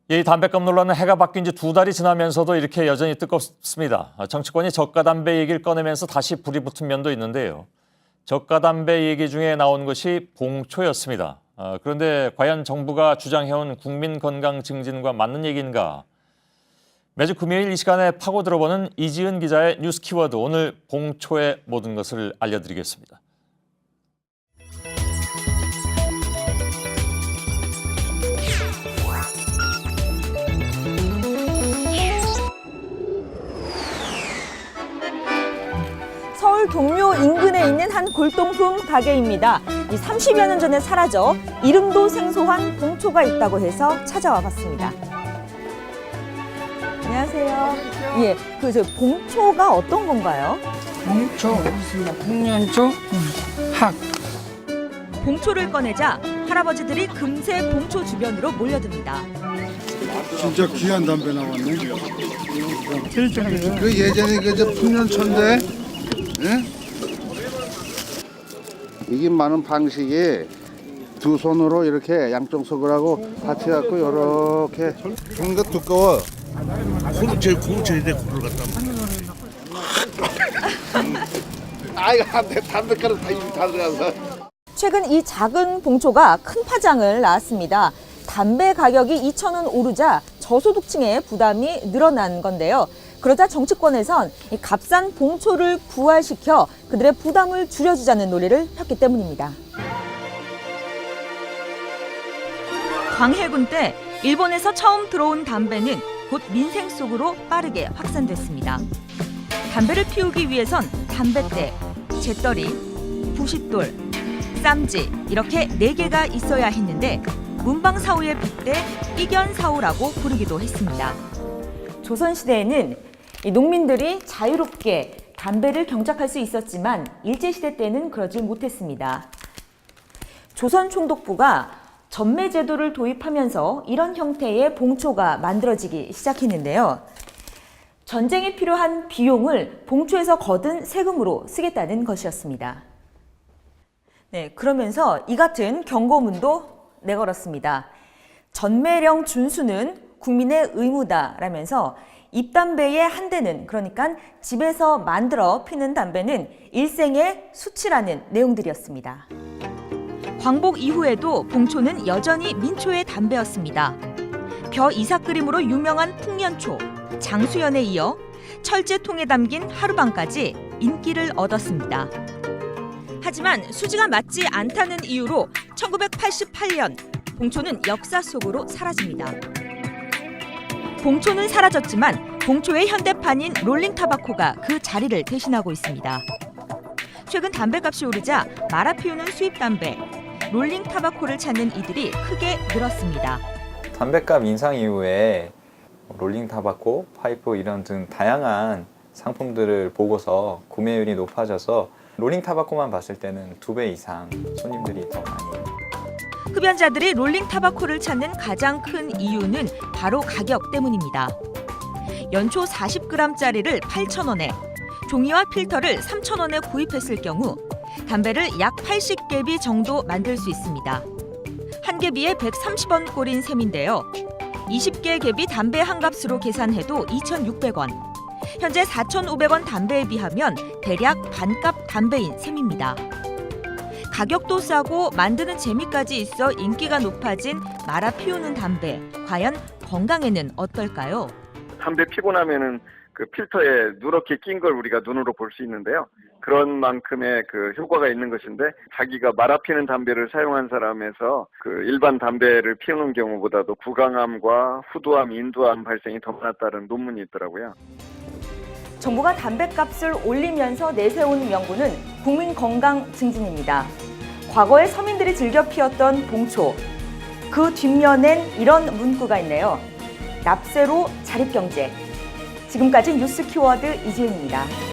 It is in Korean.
이 담배값 논란은 해가 바뀐 지 2달이 지나면서도 이렇게 여전히 뜨겁습니다. 정치권이 저가 담배 얘기를 꺼내면서 다시 불이 붙은 면도 있는데요. 저가 담배 얘기 중에 나온 것이 봉초였습니다. 그런데 과연 정부가 주장해온 국민 건강 증진과 맞는 얘기인가? 매주 금요일 이 시간에 파고 들어보는 이지은 기자의 뉴스 키워드, 오늘 봉초의 모든 것을 알려드리겠습니다. 서울 동묘 인근에 있는 한 골동품 가게입니다. 30여 년 전에 사라져 이름도 생소한 봉초가 있다고 해서 찾아와 봤습니다. 안녕하세요. 예, 저 봉초가 어떤 건가요? 봉초, 풍년초, 학. 봉초를 꺼내자 할아버지들이 금세 봉초 주변으로 몰려듭니다. 진짜 귀한 담배 나왔네. 제일 그 예전에 그 풍년초인데, 예? 이게 많은 방식이 두 손으로 이렇게 양쪽 손가락하고 같이 갖고 이렇게 뭔가 두꺼워. 제일 공처인데 굴을 갖다. 아이고 안돼 담배가루 다 들어가서. 최근 이 작은 봉초가 큰 파장을 낳았습니다. 담배 가격이 2,000원 오르자 저소득층의 부담이 늘어난 건데요. 그러자 정치권에선 이 값싼 봉초를 부활시켜 그들의 부담을 줄여주자는 논의를 폈기 때문입니다. 광해군 때 일본에서 처음 들어온 담배는 곧 민생 속으로 빠르게 확산됐습니다. 담배를 피우기 위해선 담뱃대, 재떨이, 부싯돌, 쌈지 이렇게 4개가 있어야 했는데 문방사우의 빗대 이견사우라고 부르기도 했습니다. 조선시대에는 이 농민들이 자유롭게 담배를 경작할 수 있었지만 일제시대 때는 그러지 못했습니다. 조선총독부가 전매제도를 도입하면서 이런 형태의 봉초가 만들어지기 시작했는데요. 전쟁에 필요한 비용을 봉초에서 거둔 세금으로 쓰겠다는 것이었습니다. 네, 그러면서 이 같은 경고문도 내걸었습니다. 전매령 준수는 국민의 의무다라면서 입담배의 한 대는, 그러니까 집에서 만들어 피는 담배는 일생의 수치라는 내용들이었습니다. 광복 이후에도 봉초는 여전히 민초의 담배였습니다. 벼 이삭 그림으로 유명한 풍년초, 장수연에 이어 철제통에 담긴 하루방까지 인기를 얻었습니다. 하지만 수지가 맞지 않다는 이유로 1988년 봉초는 역사 속으로 사라집니다. 봉초는 사라졌지만 봉초의 현대판인 롤링타바코가 그 자리를 대신하고 있습니다. 최근 담배값이 오르자 말아 피우는 수입 담배, 롤링타바코를 찾는 이들이 크게 늘었습니다. 담배값 인상 이후에 롤링타바코, 파이프 이런 등 다양한 상품들을 보고서 구매율이 높아져서 롤링타바코만 봤을 때는 2배 이상 손님들이 더 많이. 흡연자들이 롤링타바코를 찾는 가장 큰 이유는 바로 가격 때문입니다. 연초 40g짜리를 8,000원에, 종이와 필터를 3,000원에 구입했을 경우 담배를 약 80개비 정도 만들 수 있습니다. 한 개비에 130원 꼴인 셈인데요. 20개 개비 담배 한 값으로 계산해도 2,600원. 현재 4,500원 담배에 비하면 대략 반값 담배인 셈입니다. 가격도 싸고 만드는 재미까지 있어 인기가 높아진 말아 피우는 담배. 과연 건강에는 어떨까요? 담배 피고 나면은 그 필터에 누렇게 낀 걸 우리가 눈으로 볼 수 있는데요. 그런 만큼의 그 효과가 있는 것인데, 자기가 말아 피는 담배를 사용한 사람에서 그 일반 담배를 피우는 경우보다도 구강암과 후두암, 인두암 발생이 더 많았다는 논문이 있더라고요. 정부가 담배값을 올리면서 내세운 명분은 국민 건강 증진입니다. 과거에 서민들이 즐겨 피웠던 봉초, 그 뒷면엔 이런 문구가 있네요. 납세로 자립경제. 지금까지 뉴스 키워드 이지은입니다.